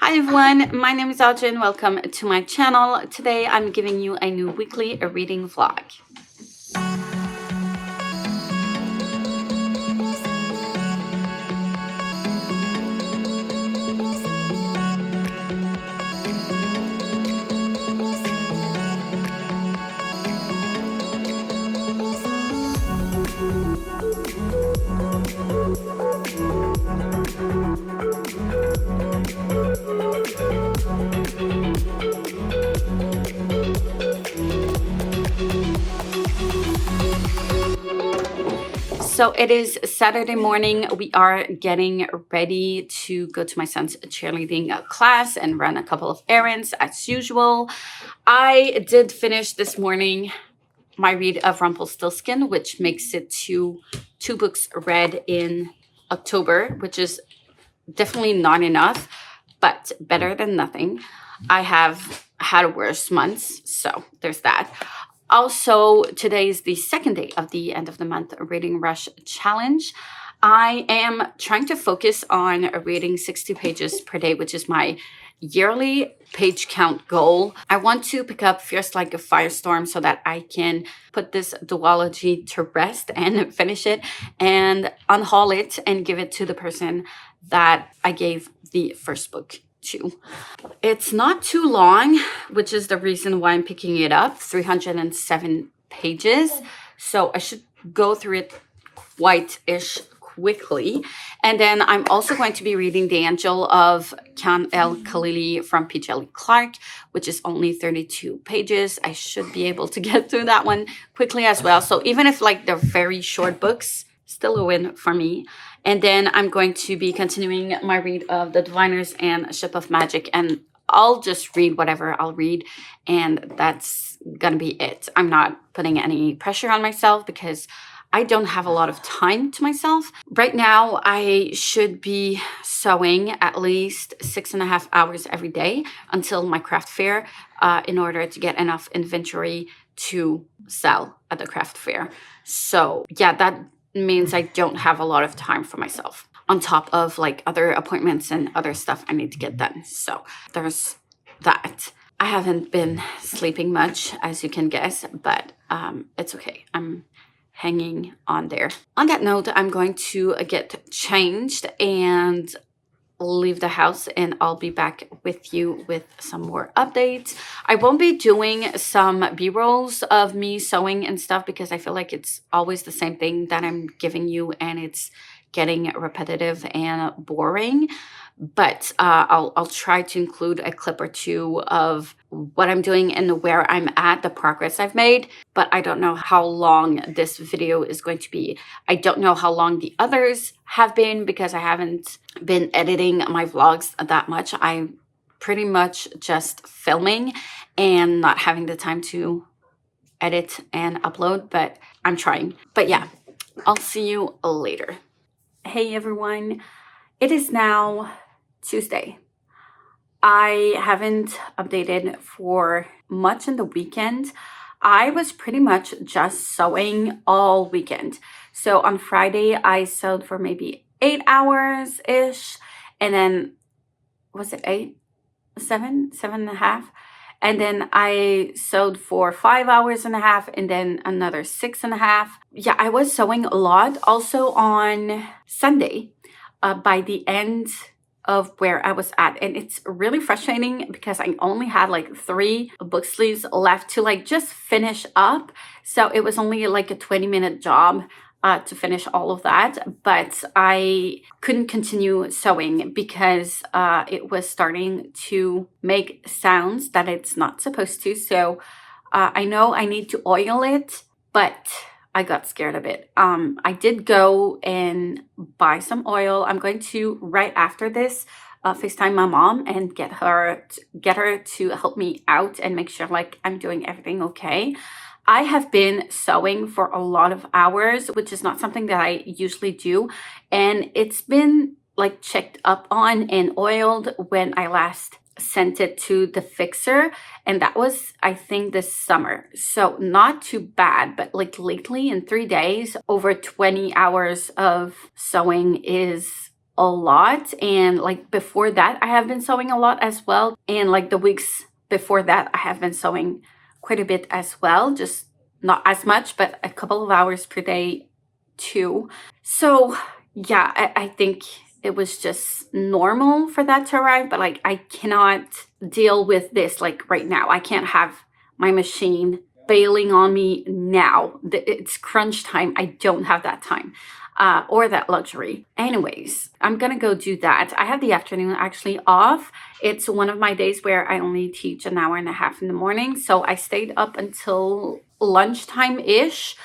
Hi everyone, my name is Audrey and welcome to my channel. Today I'm giving you a new weekly reading vlog. So it is Saturday morning. We are getting ready to go to my son's cheerleading class and run a couple of errands as usual. I did finish this morning my read of Rumpelstiltskin, which makes it to two books read in October, which is definitely not enough, but better than nothing. I have had worse months, so there's that. Also, today is the second day of the end of the month reading rush challenge. I am trying to focus on reading 60 pages per day, which is my yearly page count goal. I want to pick up Fierce Like a Firestorm so that I can put this duology to rest and finish it and unhaul it and give it to the person that I gave the first book to. It's not too long, which is the reason why I'm picking it up. 307 pages. So I should go through it quite-ish quickly. And then I'm also going to be reading The Angel of Khan El Khalili from P. Jelly Clark, which is only 32 pages. I should be able to get through that one quickly as well. So even if like they're very short books, still a win for me. And then I'm going to be continuing my read of The Diviners and Ship of Magic, and I'll just read whatever I'll read, and that's gonna be it. I'm not putting any pressure on myself because I don't have a lot of time to myself. Right now, I should be sewing at least 6.5 hours every day until my craft fair in order to get enough inventory to sell at the craft fair. So yeah, that means I don't have a lot of time for myself on top of like other appointments and other stuff I need to get done. So there's that. I haven't been sleeping much, as you can guess, but it's okay. I'm hanging on there. On that note, I'm going to get changed and leave the house, and I'll be back with you with some more updates. I won't be doing some b-rolls of me sewing and stuff because I feel like it's always the same thing that I'm giving you and it's getting repetitive and boring. But I'll try to include a clip or two of what I'm doing and where I'm at, the progress I've made. But I don't know how long this video is going to be. I don't know how long the others have been because I haven't been editing my vlogs that much. I'm pretty much just filming and not having the time to edit and upload, but I'm trying. But yeah, I'll see you later. Hey everyone, it is now Tuesday. I haven't updated for much in the weekend. I was pretty much just sewing all weekend. So on Friday, I sewed for maybe 8 hours-ish. And then, was it 8? 7.5? And then I sewed for 5.5 hours and then another 6.5. Yeah, I was sewing a lot. Also on Sunday, by the end of where I was at, and it's really frustrating because I only had like 3 book sleeves left to like just finish up. So it was only like a 20-minute job to finish all of that, but I couldn't continue sewing because it was starting to make sounds that it's not supposed to. So I know I need to oil it, but I got scared of it. I did go and buy some oil. I'm going to, right after this, FaceTime my mom and get her to help me out and make sure like I'm doing everything okay. I have been sewing for a lot of hours, which is not something that I usually do. And it's been like checked up on and oiled when I last sent it to the fixer, and that was, I think, this summer. So not too bad, but like lately in 3 days, over 20 hours of sewing is a lot, and like before that I have been sewing a lot as well, and like the weeks before that I have been sewing quite a bit as well, just not as much, but a couple of hours per day too. So yeah, I think it was just normal for that to arrive, but like I cannot deal with this like right now. I can't have my machine bailing on me now. It's crunch time. I don't have that time or that luxury. Anyways, I'm gonna go do that. I have the afternoon actually off. It's one of my days where I only teach an hour and a half in the morning, so I stayed up until lunchtime-ish.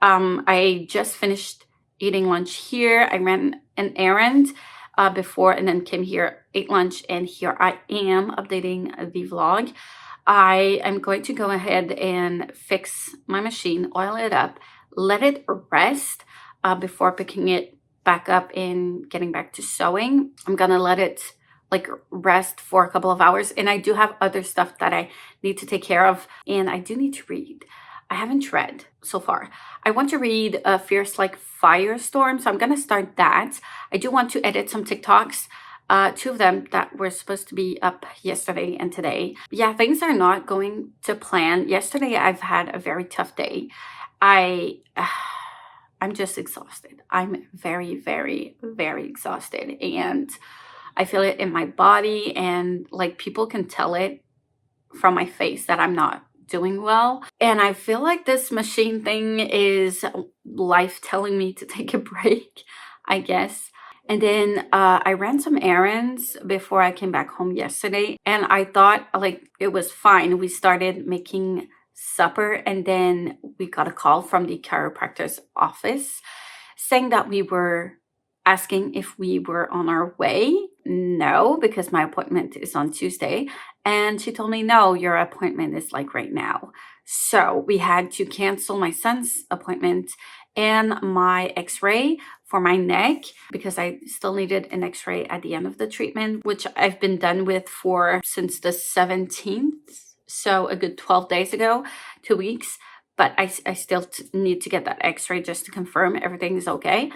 I just finished eating lunch here. I ran an errand before and then came here, ate lunch, and here I am updating the vlog. I am going to go ahead and fix my machine, oil it up, let it rest before picking it back up and getting back to sewing. I'm gonna let it like rest for a couple of hours, and I do have other stuff that I need to take care of, and I do need to read. I haven't read so far. I want to read Fierce Like Firestorm, so I'm gonna start that. I do want to edit some TikToks, two of them that were supposed to be up yesterday and today. Yeah, things are not going to plan. Yesterday I've had a very tough day. I'm just exhausted. I'm very, very, very exhausted, and I feel it in my body, and like people can tell it from my face that I'm not doing well. And I feel like this machine thing is life telling me to take a break, I guess. And then I ran some errands before I came back home yesterday, and I thought like it was fine. We started making supper, and then we got a call from the chiropractor's office saying that we were asking if we were on our way. No, because my appointment is on Tuesday. And she told me, no, your appointment is like right now. So we had to cancel my son's appointment and my x-ray for my neck because I still needed an x-ray at the end of the treatment, which I've been done with since the 17th. So a good 12 days ago, 2 weeks. But I still need to get that x-ray just to confirm everything is okay.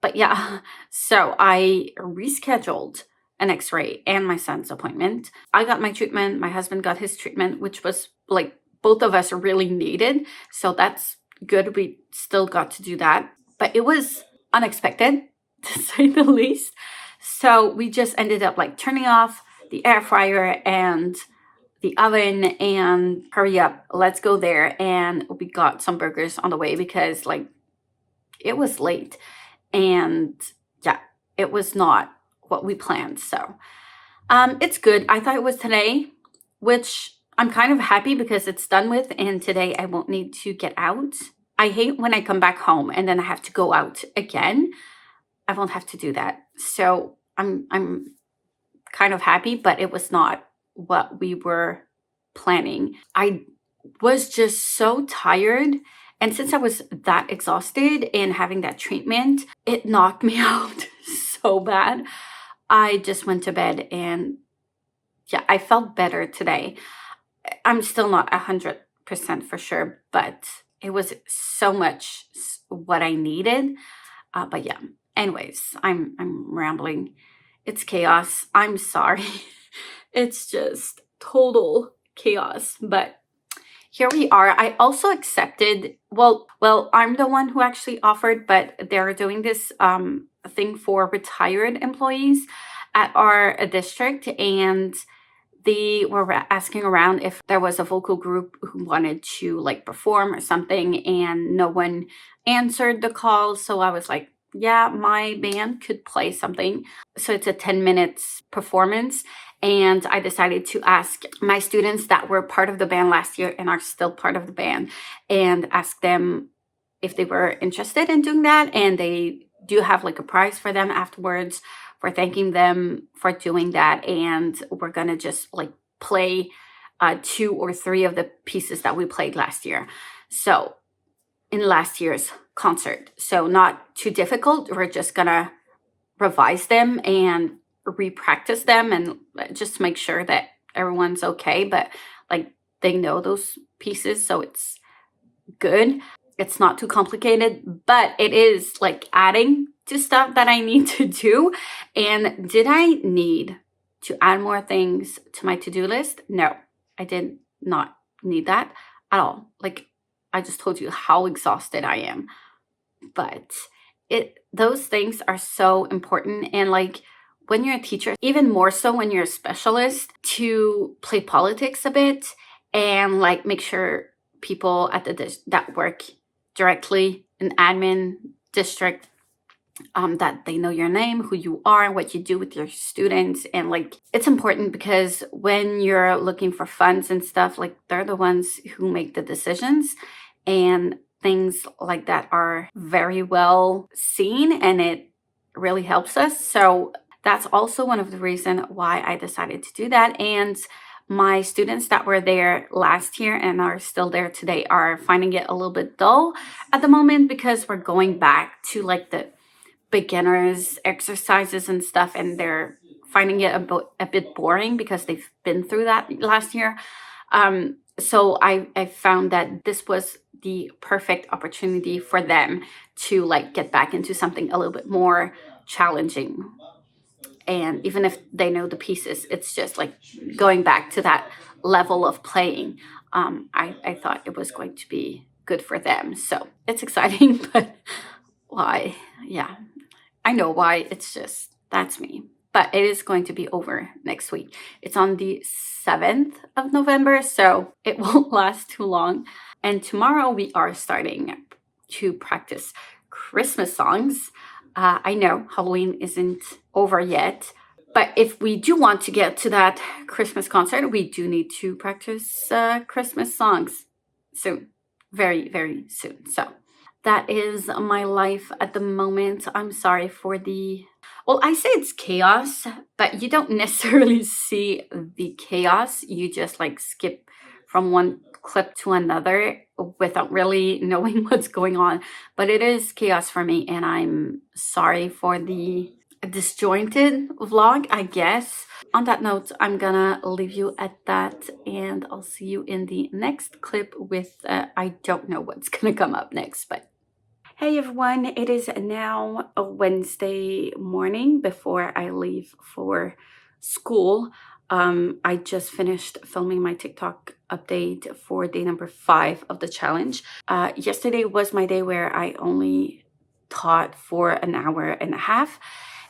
But yeah, so I rescheduled an x-ray and my son's appointment. I got my treatment, my husband got his treatment, which was like both of us really needed. So that's good. We still got to do that. But it was unexpected, to say the least. So we just ended up like turning off the air fryer and the oven and hurry up, let's go there. And we got some burgers on the way because like it was late. And yeah, it was not what we planned. So it's good. I thought it was today, which I'm kind of happy because it's done with, and today I won't need to get out. I hate when I come back home and then I have to go out again. I won't have to do that. So I'm kind of happy, but it was not what we were planning. I was just so tired. And since I was that exhausted and having that treatment, it knocked me out so bad. I just went to bed, and yeah, I felt better today. I'm still not 100% for sure, but it was so much what I needed. But yeah, anyways, I'm rambling. It's chaos. I'm sorry. It's just total chaos, but here we are. I also accepted, well, I'm the one who actually offered, but they're doing this thing for retired employees at our district, and they were asking around if there was a vocal group who wanted to like perform or something, and no one answered the call. So I was like, yeah, my band could play something. So it's a 10 minutes performance. And I decided to ask my students that were part of the band last year and are still part of the band, and ask them if they were interested in doing that. And they do have like a prize for them afterwards for thanking them for doing that. And we're gonna just like play 2 or 3 of the pieces that we played last year. So in last year's concert. So not too difficult. We're just gonna revise them and re-practice them and just make sure that everyone's okay, but like they know those pieces, so it's good. It's not too complicated, but it is like adding to stuff that I need to do. And did I need to add more things to my to-do list? No, I did not need that at all. Like, I just told you how exhausted I am. But those things are so important. And like, when you're a teacher, even more so when you're a specialist, to play politics a bit and like make sure people at that work directly in admin district, that they know your name, who you are, what you do with your students. And like, it's important because when you're looking for funds and stuff, like, they're the ones who make the decisions, and things like that are very well seen, and it really helps us. So that's also one of the reasons why I decided to do that. And my students that were there last year and are still there today are finding it a little bit dull at the moment, because we're going back to like the beginners exercises and stuff, and they're finding it a bit boring because they've been through that last year. So I found that this was the perfect opportunity for them to like get back into something a little bit more challenging. And even if they know the pieces, it's just like going back to that level of playing. I thought it was going to be good for them. So it's exciting, but why? Yeah, I know why. It's just, that's me. But it is going to be over next week. It's on the 7th of November, so it won't last too long. And tomorrow we are starting to practice Christmas songs. I know Halloween isn't over yet, but if we do want to get to that Christmas concert, we do need to practice Christmas songs soon. Very, very soon. So that is my life at the moment. I'm sorry for well, I say it's chaos, but you don't necessarily see the chaos. You just like skip from one clip to another without really knowing what's going on. But it is chaos for me, and I'm sorry for the disjointed vlog, I guess. On that note, I'm gonna leave you at that, and I'll see you in the next clip with, I don't know what's gonna come up next, but hey everyone, it is now a Wednesday morning before I leave for school. I just finished filming my TikTok update for day number 5 of the challenge. Yesterday was my day where I only taught for an hour and a half,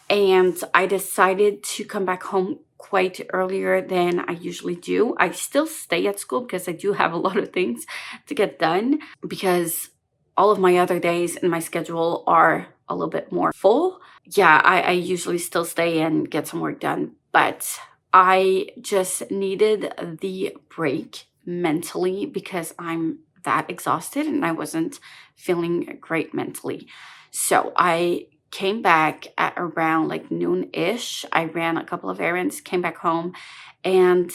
and I decided to come back home quite earlier than I usually do. I still stay at school because I do have a lot of things to get done, because all of my other days in my schedule are a little bit more full. Yeah, I usually still stay and get some work done, but I just needed the break mentally because I'm that exhausted and I wasn't feeling great mentally. So I came back at around like noon-ish. I ran a couple of errands, came back home, and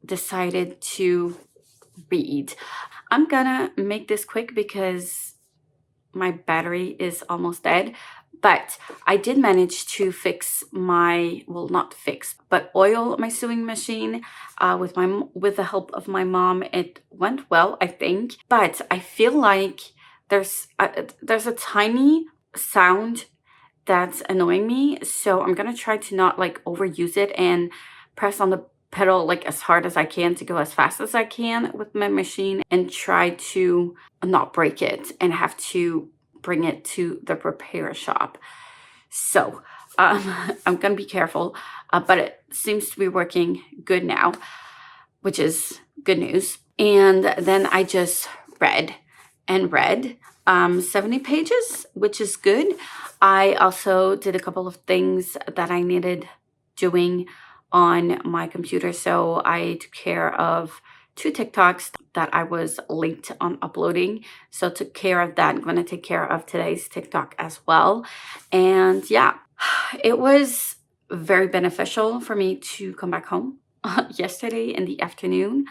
decided to read. I'm gonna make this quick because my battery is almost dead, but I did manage to fix my, well, not fix, but oil my sewing machine with the help of my mom. It went well, I think, but I feel like there's a tiny sound that's annoying me, so I'm gonna try to not like overuse it and press on the pedal like as hard as I can to go as fast as I can with my machine, and try to not break it and have to bring it to the repair shop. So I'm gonna be careful, but it seems to be working good now, which is good news. And then I just read 70 pages, which is good. I also did a couple of things that I needed doing on my computer. So I took care of 2 TikToks that I was late on uploading. So took care of that. I'm going to take care of today's TikTok as well. And yeah, it was very beneficial for me to come back home yesterday in the afternoon.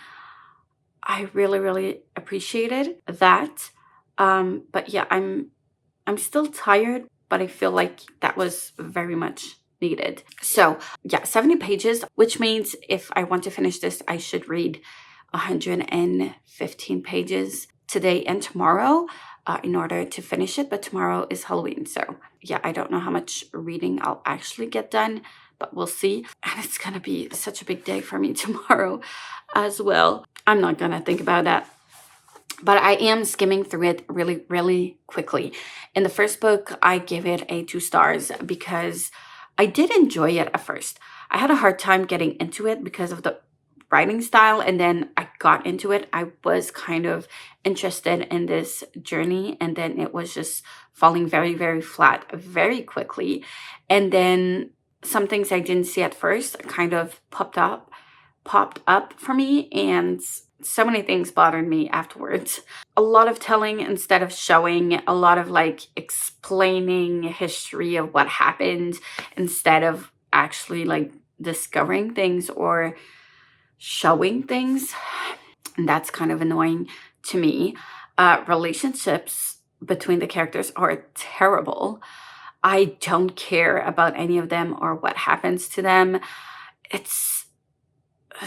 I really, really appreciated that. But yeah, I'm still tired, but I feel like that was very much needed. So yeah, 70 pages, which means if I want to finish this, I should read 115 pages today and tomorrow. in order to finish it. But tomorrow is Halloween. So yeah, I don't know how much reading I'll actually get done, but we'll see. And it's going to be such a big day for me tomorrow as well. I'm not going to think about that. But I am skimming through it really, really quickly. In the first book, I give it a 2 stars because I did enjoy it at first. I had a hard time getting into it because of the writing style, and then I got into it. I was kind of interested in this journey, and then it was just falling very, very flat very quickly. And then some things I didn't see at first kind of popped up for me, and so many things bothered me afterwards. A lot of telling instead of showing, a lot of like explaining history of what happened instead of actually like discovering things or showing things. And that's kind of annoying to me. Relationships between the characters are terrible. I don't care about any of them or what happens to them. It's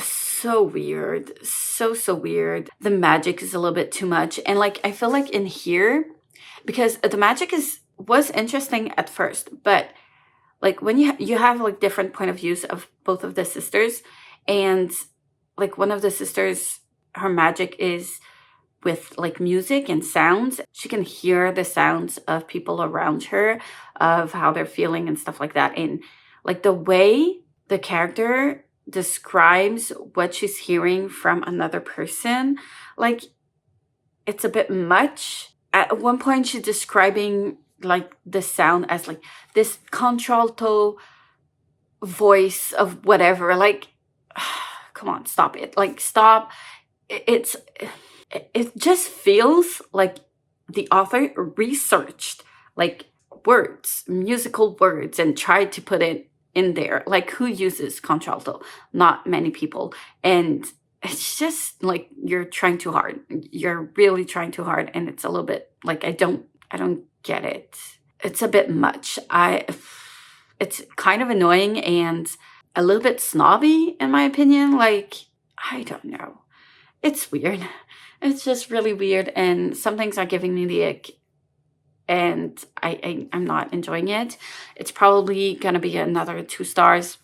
so weird. So weird. The magic is a little bit too much. And like, I feel like in here, because the magic was interesting at first, but like when you have like different point of views of both of the sisters, and like one of the sisters, her magic is with like music and sounds. She can hear the sounds of people around her, of how they're feeling and stuff like that. And like the way the character describes what she's hearing from another person, like it's a bit much. At one point she's describing like the sound as like this contralto voice of whatever. Like come on, stop it. Like stop. It just feels like the author researched like words, musical words, and tried to put it in there. Like, who uses contralto? Not many people. And it's just like you're trying too hard. You're really trying too hard, and it's a little bit like I don't get it. It's a bit much. It's kind of annoying and a little bit snobby in my opinion. Like, I don't know. It's weird. It's just really weird, and some things are giving me the ick, and I'm not enjoying it. It's probably gonna be another 2 stars.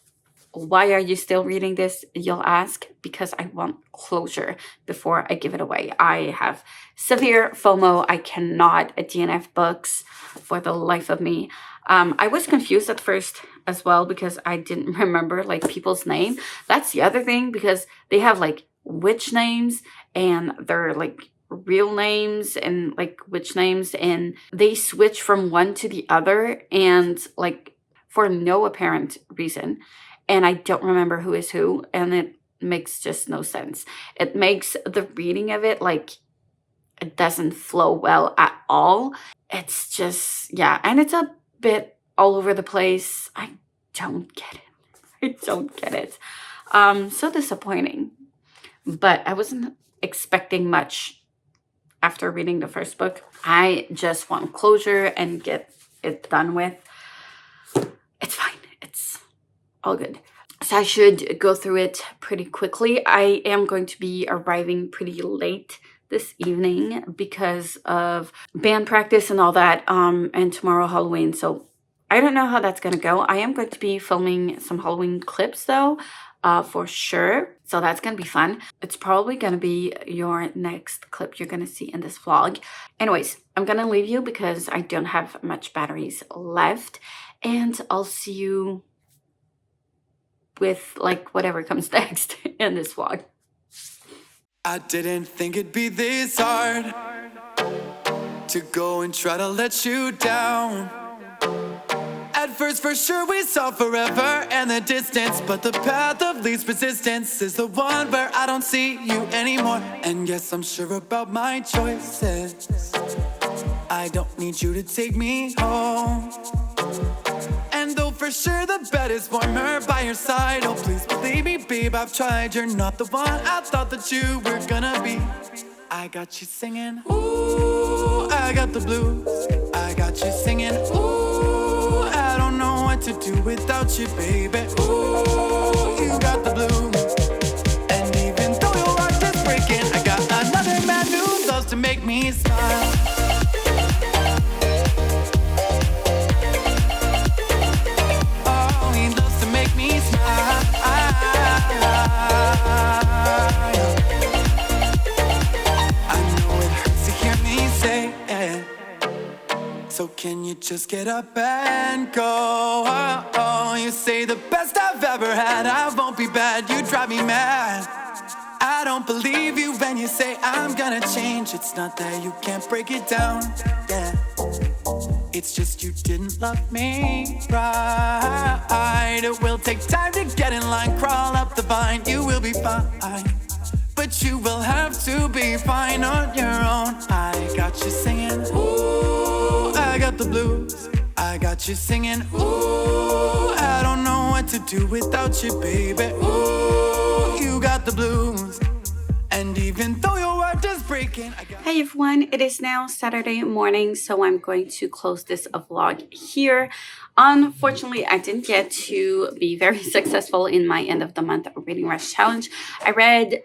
Why are you still reading this, you'll ask? Because I want closure before I give it away. I have severe FOMO. I cannot DNF books for the life of me. I was confused at first as well because I didn't remember like people's name. That's the other thing, because they have like witch names and they're like real names and like witch names, and they switch from one to the other and like for no apparent reason. And I don't remember who is who, and it makes just no sense. It makes the reading of it like it doesn't flow well at all. It's just, yeah, and it's a bit all over the place. I don't get it. I don't get it. So disappointing. But I wasn't expecting much after reading the first book. I just want closure and get it done with. It's fine. It's all good. So I should go through it pretty quickly. I am going to be arriving pretty late this evening because of band practice and all that, and tomorrow Halloween. So I don't know how that's going to go. I am going to be filming some Halloween clips though, for sure. So that's going to be fun. It's probably going to be your next clip you're going to see in this vlog. Anyways, I'm going to leave you because I don't have much batteries left, and I'll see you with like whatever comes next in this vlog. I didn't think it'd be this hard to go and try to let you down. At first, for sure, we saw forever and the distance, but the path of least resistance is the one where I don't see you anymore. And yes, I'm sure about my choices. I don't need you to take me home. And though for sure the bed is warmer by your side, oh please believe me, babe, I've tried. You're not the one I thought that you were gonna be. I got you singing, ooh, I got the blues. I got you singing, ooh, I don't know what to do without you, baby. Ooh, you got the blues. And even though your heart is breaking, I got another man who loves to make me smile. can you just get up and go? Oh, you say the best I've ever had, I won't be bad, you drive me mad. I don't believe you when you say I'm gonna change. It's not that you can't break it down, yeah. It's just you didn't love me right. It will take time to get in line, crawl up the vine, you will be fine. But you will have to be fine on your own. I got you singing, ooh, I got the blues. I got you singing, ooh, I don't know what to do without you, baby. Ooh, you got the blues. And even though your heart is breaking, Hey everyone, it is now Saturday morning, so I'm going to close this vlog here. Unfortunately, I didn't get to be very successful in my end of the month reading rush challenge. I read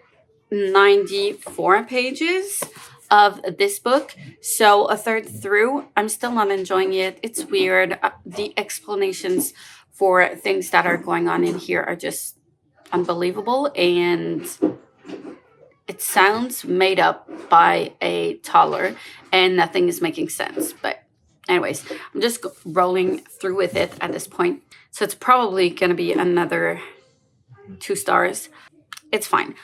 94 pages of this book, so a third through. I'm still not enjoying it. It's weird. The explanations for things that are going on in here are just unbelievable, and it sounds made up by a toddler and nothing is making sense. But anyways, I'm just rolling through with it at this point. So it's probably going to be another 2 stars. It's fine.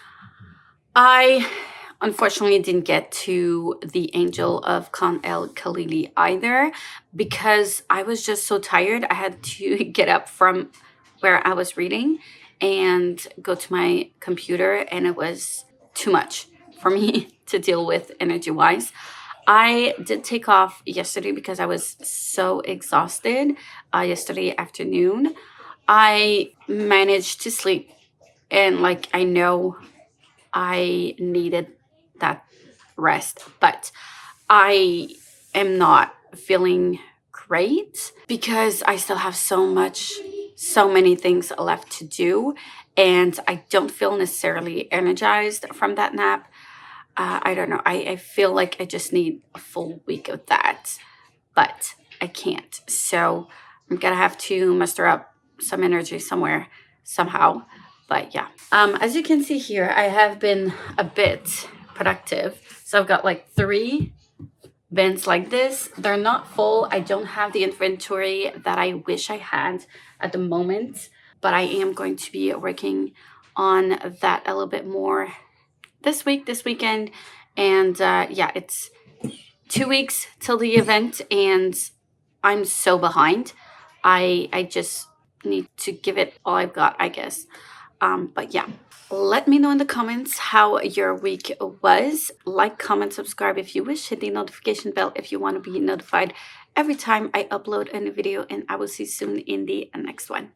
I unfortunately didn't get to The Angel of Khan el Khalili either because I was just so tired. I had to get up from where I was reading and go to my computer, and it was too much for me to deal with energy-wise. I did take off yesterday because I was so exhausted yesterday afternoon. I managed to sleep, and I know I needed that rest, but I am not feeling great because I still have so many things left to do, and I don't feel necessarily energized from that nap. I don't know. I feel like I just need a full week of that, but I can't. So I'm gonna have to muster up some energy somewhere, somehow. But yeah, as you can see here, I have been a bit productive. So I've got 3 bins like this. They're not full. I don't have the inventory that I wish I had at the moment, but I am going to be working on that a little bit more this weekend. And yeah, it's 2 weeks till the event and I'm so behind. I just need to give it all I've got, I guess. But yeah, let me know in the comments how your week was. Like, comment, subscribe if you wish. Hit the notification bell if you want to be notified every time I upload a new video. And I will see you soon in the next one.